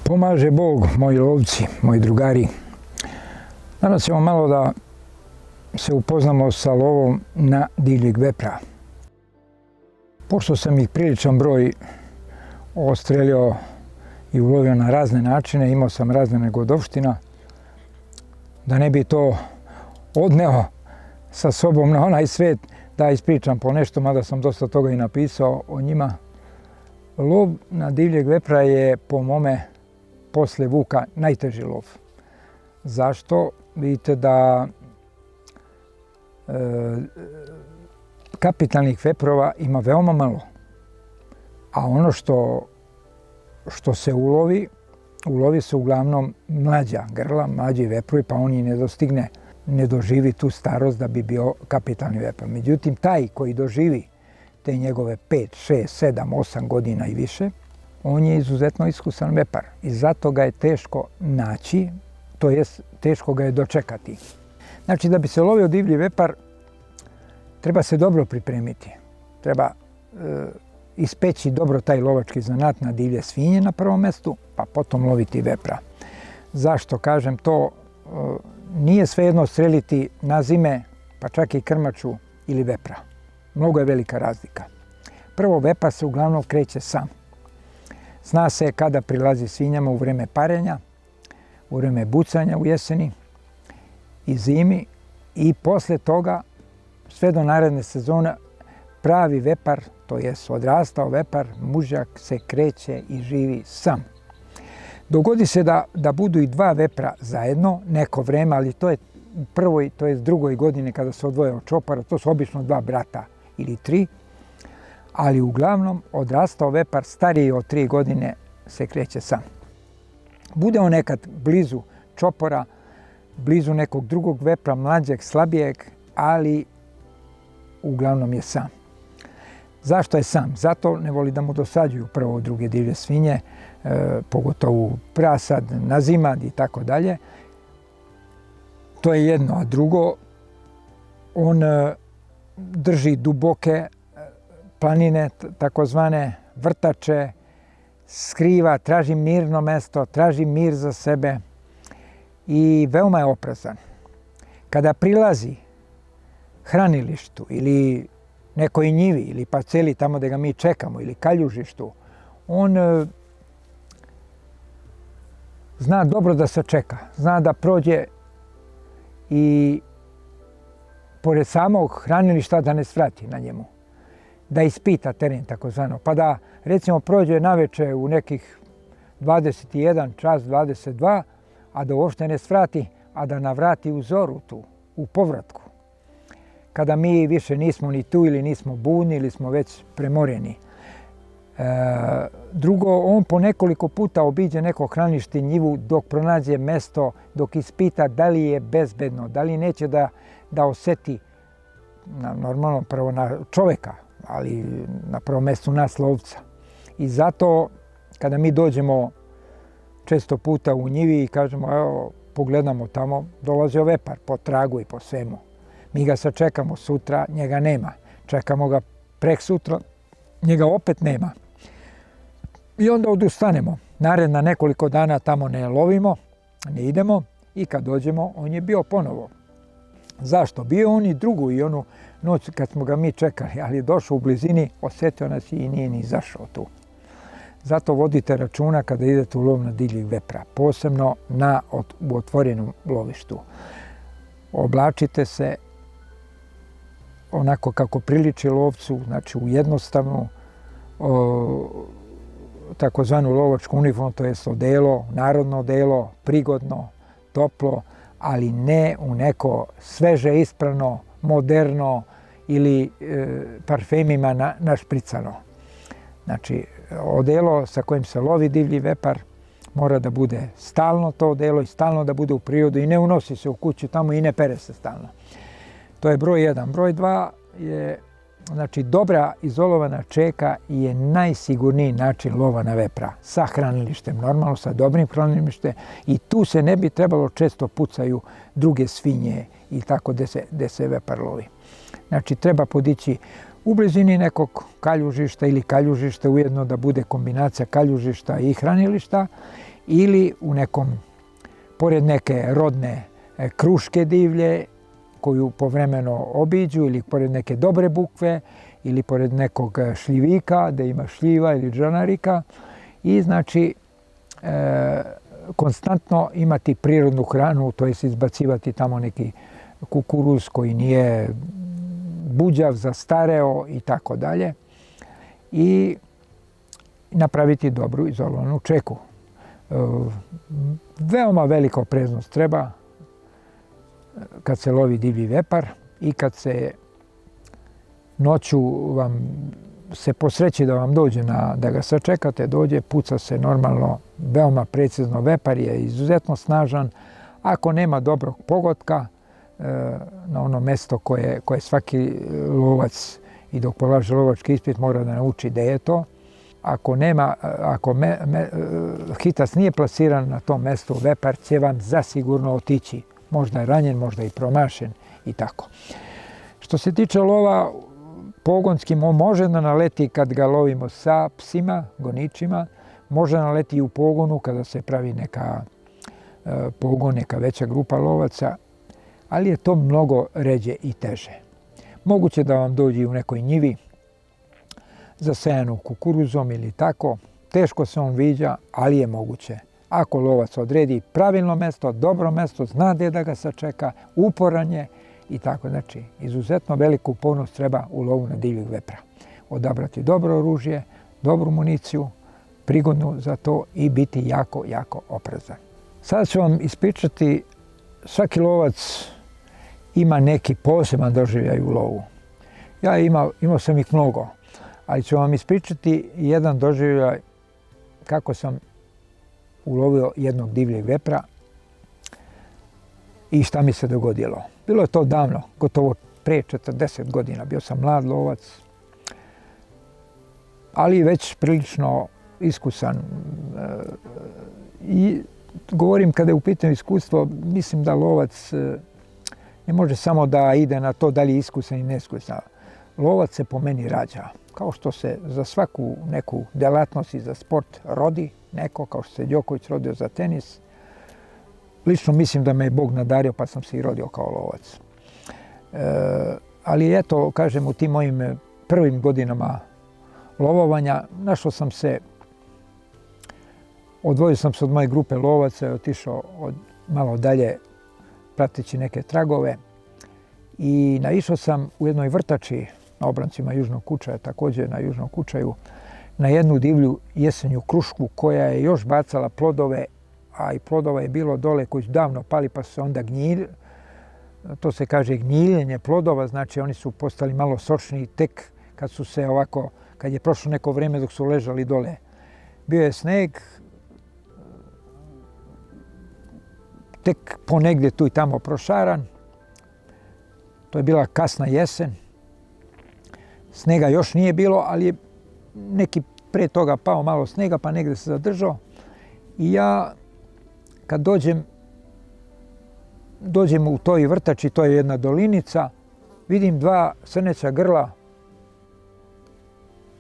Pomaže Bog, moji lovci, moji drugari. Danas ćemo malo da se upoznamo sa lovom na divljeg vepra. Pošto sam ih priličan broj odstrelio i ulovio na razne načine, imao sam razne negodovština, da ne bi to odneo sa sobom na onaj svet, da ispričam po nešto, mada sam dosta toga i napisao o njima. Lov na divljeg vepra je po mome posle vuka najteži lov. Zašto? Vidite da kapitalnih veprova ima veoma malo. A ono što se ulovi se uglavnom mlađa grla, mlađi veprovi, pa on i ne doživi tu starost da bi bio kapitalni vepar. Međutim, taj koji doživi te njegove 5, 6, 7, 8 godina i više, on je izuzetno iskusan vepar i zato ga je teško naći, to jest teško ga je dočekati. Znači, da bi se lovio divlji vepar, treba se dobro pripremiti. Treba ispeći dobro taj lovački zanat na divlje svinje na prvom mjestu, pa potom loviti vepra. Zašto kažem to? Nije svejedno streliti na zime, pa čak i krmaču ili vepra. Mnogo je velika razlika. Prvo, vepar se uglavnom kreće sam. Zna se kada prilazi svinjama u vreme parenja, u vreme bucanja u jeseni i zimi i posle toga sve do naredne sezone pravi vepar, to jest odrastao vepar, mužjak se kreće i živi sam. Dogodi se da budu i dva vepra zajedno neko vreme, ali to je u prvoj, to jest drugoj godini kada se odvoje od čopara, to su obično dva brata ili tri, ali uglavnom odrastao vepar stariji od 3 godine se kreće sam. Bude on nekad blizu čopora, blizu nekog drugog vepra, mlađeg, slabijeg, ali uglavnom je sam. Zašto je sam? Zato ne voli da mu dosađuju prvo druge divlje svinje, pogotovo prasad, nazimad i tako dalje. To je jedno, a drugo, on drži duboke planine, takozvane vrtače, skriva, traži mirno mesto, traži mir za sebe i veoma je oprezan. Kada prilazi hranilištu ili nekoj njivi ili parceli tamo gdje ga mi čekamo ili kaljužištu, on zna dobro da se čeka, zna da prođe i pored samog hranilišta da ne svrati na njemu, da ispita teren takozvano, pa da recimo prođe naveče u nekih 21 čas, 22, a da uopšte ne svrati, a da navrati u zoru tu, u povratku. Kada mi više nismo ni tu ili nismo budni ili smo već premoreni. Drugo, on po nekoliko puta obiđe neko hranilište, njivu, dok pronađe mesto, dok ispita da li je bezbedno, da li neće da oseti, normalno prvo na čoveka, ali na prvom mjestu nas lovca. I zato kada mi dođemo često puta u njivi i kažemo evo pogledamo tamo, dolazi vepar po tragu i po svemu. Mi ga sačekamo sutra, njega nema. Čekamo ga prek sutra, njega opet nema. I onda odustanemo. Naredna nekoliko dana tamo ne lovimo, ne idemo i kad dođemo on je bio ponovo. Zašto? Bio on i drugu i onu noć kad smo ga mi čekali, ali je došao u blizini, osjetio nas i nije ni izašao tu. Zato vodite računa kada idete u lov na divljeg vepra, posebno u otvorenom lovištu. Oblačite se onako kako priliči lovcu, znači u jednostavnu takozvanu lovačku uniformu, to jest odelo, narodno odelo, prigodno, toplo, ali ne u neko sveže isprano, moderno ili parfemima našpricano. Znači, odelo sa kojim se lovi divlji vepar mora da bude stalno to odelo i stalno da bude u prirodu i ne unosi se u kuću tamo i ne pere se stalno. To je broj 1. Broj 2 je, znači, dobra izolovana čeka je najsigurniji način lova na vepra. Sa hranilištem, normalno sa dobrim hranilištem, i tu se ne bi trebalo često pucaju druge svinje i tako gde se vepar lovi. Znači, treba podići u blizini nekog kaljužišta ili kaljužišta, ujedno da bude kombinacija kaljužišta i hranilišta, ili u nekom, pored neke rodne kruške divlje koju povremeno obiđu, ili pored neke dobre bukve, ili pored nekog šljivika gde ima šljiva ili džanarika, i znači konstantno imati prirodnu hranu, to jest izbacivati tamo neki kukuruz koji nije buđav, zastareo i tako dalje, i napraviti dobru izolovanu čeku. Veoma velika opreznost treba kad se lovi divlji vepar i kad se noću vam se posreći da vam dođe da ga sačekate, dođe, puca se normalno, veoma precizno, vepar je izuzetno snažan. Ako nema dobrog pogotka na ono mesto koje svaki lovac i dok polaže lovački ispit mora da nauči da je to. Ako hitac nije plasiran na tom mestu, vepar će vam zasigurno otići. Možda je ranjen, možda i promašen i tako. Što se tiče lova pogonskim, on može da naleti kad ga lovimo sa psima, goničima, može da naleti i u pogonu kada se pravi neka pogon, neka veća grupa lovaca, ali je to mnogo ređe i teže. Moguće da vam dođe u nekoj njivi zasejanu kukuruzom ili tako, teško se on viđa, ali je moguće. Ako lovac odredi pravilno mesto, dobro mesto, zna gde da ga sačeka, uporan je i tako. Znači, izuzetno veliku upornost treba u lovu na divljeg vepra. Odabrati dobro oružje, dobru municiju, prigodnu za to i biti jako, jako oprezan. Sada ću vam ispričati, svaki lovac ima neki poseban doživljaj u lovu. Ja imao sam ih mnogo, ali ću vam ispričati jedan doživljaj kako sam ulovio jednog divljeg vepra i šta mi se dogodilo. Bilo je to davno, gotovo pre 40 godina. Bio sam mlad lovac, ali već prilično iskusan. I govorim, kada je u pitanju iskustvo, mislim da lovac ne može samo da ide na to da li je iskusan i neiskusan. Lovac se po meni rađa. Kao što se za svaku neku delatnost i za sport rodi neko, kao što se Đoković rodio za tenis. Lično mislim da me je Bog nadario pa sam se i rodio kao lovac. Ali eto, kažem, u tim mojim prvim godinama lovovanja odvojio sam se od moje grupe lovaca i otišao malo dalje prateći neke tragove i naišao sam u jednoj vrtači na obrancima Južnog Kučaja, također na Južnom Kučaju, na jednu divlju jesenju krušku koja je još bacala plodove, a i plodova je bilo dole koji su davno pali pa su se onda gnjili. To se kaže gnjiljenje plodova, znači oni su postali malo sočniji tek kad su se ovako, kad je prošlo neko vrijeme dok su ležali dole. Bio je sneg, tek ponegdje tu i tamo prošaran. To je bila kasna jesen. Snega još nije bilo, ali je neki pre toga pao malo snega, pa negdje se zadržao. I ja, kad dođem u toj vrtači, to je jedna dolinica, vidim dva srneća grla,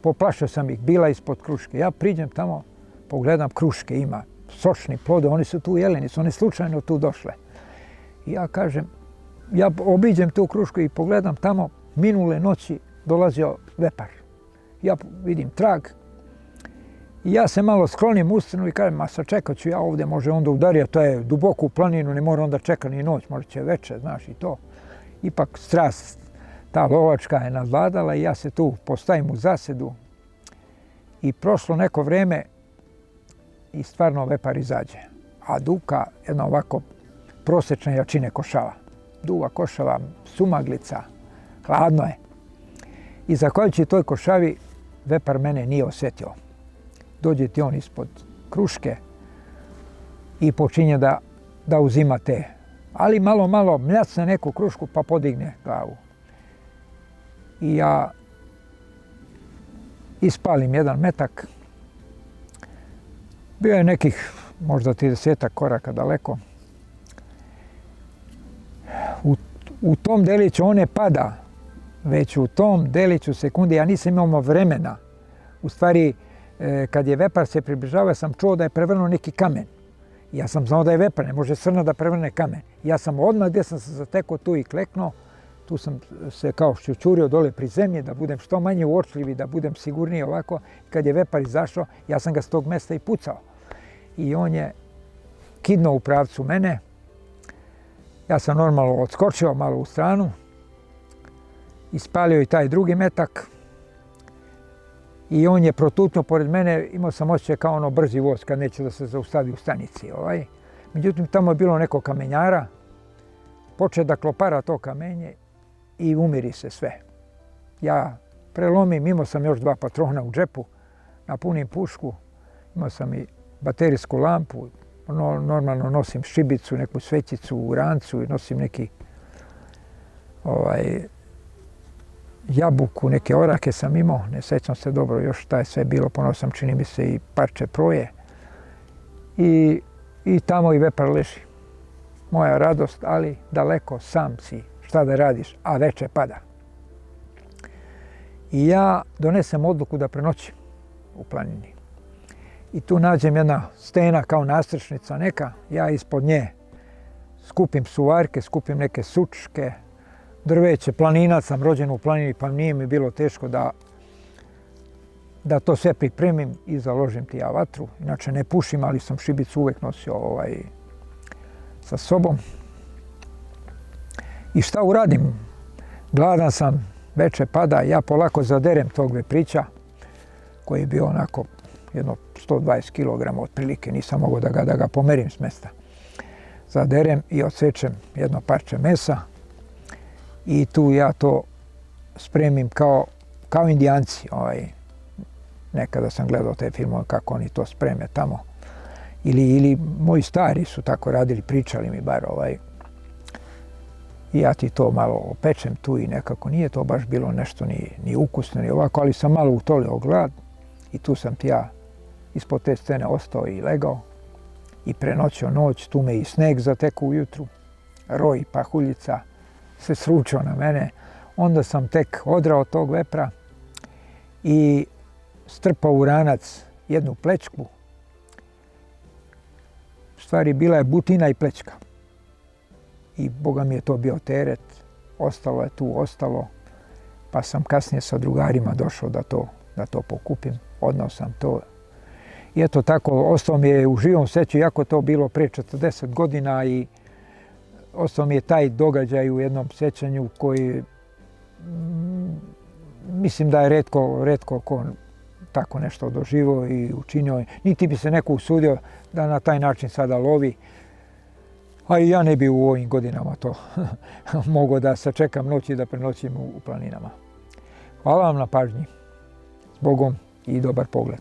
poplašio sam ih, bila ispod kruške. Ja priđem tamo, pogledam, kruške ima, sočni plode, oni su tu jeli, nisu oni slučajno tu došle. I ja kažem, ja obiđem tu krušku i pogledam tamo, minule noći dolazio vepar. Ja vidim trag i ja se malo sklonim u stranu i kažem, ma sačekat ću ja ovdje, može onda udari, a to je duboko u planinu, ne mora onda čekati ni noć, možda će veče, znaš i to. Ipak strast, ta lovačka je nadvladala i ja se tu postavim u zasedu i prošlo neko vrijeme, i stvarno vepar izađe. A duka jedna ovako prosječne jačine košava. Duga košava, sumaglica, hladno je. I zahvaljujući toj košavi vepar mene nije osjetio. Dođe ti on ispod kruške i počinje da uzima te. Ali malo mljacne neku krušku pa podigne glavu. I ja ispalim jedan metak. Bio je nekih možda 30 koraka daleko. U tom deliću on ne pada, već u tom deliću sekundi ja nisam imao vremena. U stvari, kad je vepar se približavao, sam čuo da je prevrnuo neki kamen. Ja sam znao da je vepar, ne može srna da prevrne kamen. Ja sam odmah gdje sam se zatekao tu i kleknuo, tu sam se kao šćućurio dole pri zemlji, da budem što manje uočljiv i da budem sigurniji ovako. Kad je vepar izašao, ja sam ga s tog mjesta i pucao. I on je kidnuo u pravcu mene. Ja sam normalno odskočio malo u stranu, ispalio i taj drugi metak i on je protutnuo pored mene. Imao sam osjećaj kao ono brzi voz kad neće da se zaustavi u stanici. Međutim, tamo je bilo neko kamenjara, počeo da klopara to kamenje i umiri se sve. Ja prelomim, imao sam još 2 patrona u džepu, napunim pušku, imao sam i baterijsku lampu, normalno nosim šibicu, neku svećicu u rancu i nosim neki jabuku, neke orake sam imao, ne sjećam se dobro još šta je sve bilo, ponosio sam čini mi se i parče proje i tamo i vepar leži. Moja radost, ali daleko sam si, šta da radiš, a veče pada. I ja donesem odluku da prenoćim u planini. I tu nađem jedna stena kao nastrešnica neka, ja ispod nje skupim suvarke, skupim neke sučke, drveće, planinac sam, rođen u planini, pa nije mi bilo teško da to sve pripremim i založim ti ja vatru. Inače ne pušim, ali sam šibicu uvijek nosio sa sobom. I šta uradim? Gladan sam, veče pada, ja polako zaderem tog veprića koji je bio onako jedno 120 kg otprilike, nisam mogao da ga pomerim s mjesta. Zaderem i odsečem jedno parče mesa i tu ja to spremim kao Indijanci. Nekada sam gledao te filmove kako oni to spreme tamo. Ili moji stari su tako radili, pričali mi bar. I ja ti to malo opečem tu i nekako nije to baš bilo nešto ni ukusno ni ovako, ali sam malo utolio glad i tu sam ti ja ispod te scene ostao i legao i prenoćio noć, tu me i sneg zatekao ujutru, roj, pahuljica se sručao na mene. Onda sam tek odrao tog vepra i strpao u ranac jednu plećku. U stvari bila je butina i plećka. I Boga mi je to bio teret, ostalo je tu, pa sam kasnije sa drugarima došao da to pokupim, odnao sam to. I eto tako, ostao mi je u živom seću, iako to bilo prije 40 godina i ostao mi je taj događaj u jednom sjećanju koji mislim da je retko ko tako nešto doživio i učinio. Niti bi se neko usudio da na taj način sada lovi. A i ja ne bi u ovim godinama to mogao da sačekam noć i da prenoćim u planinama. Hvala vam na pažnji. S Bogom i dobar pogled.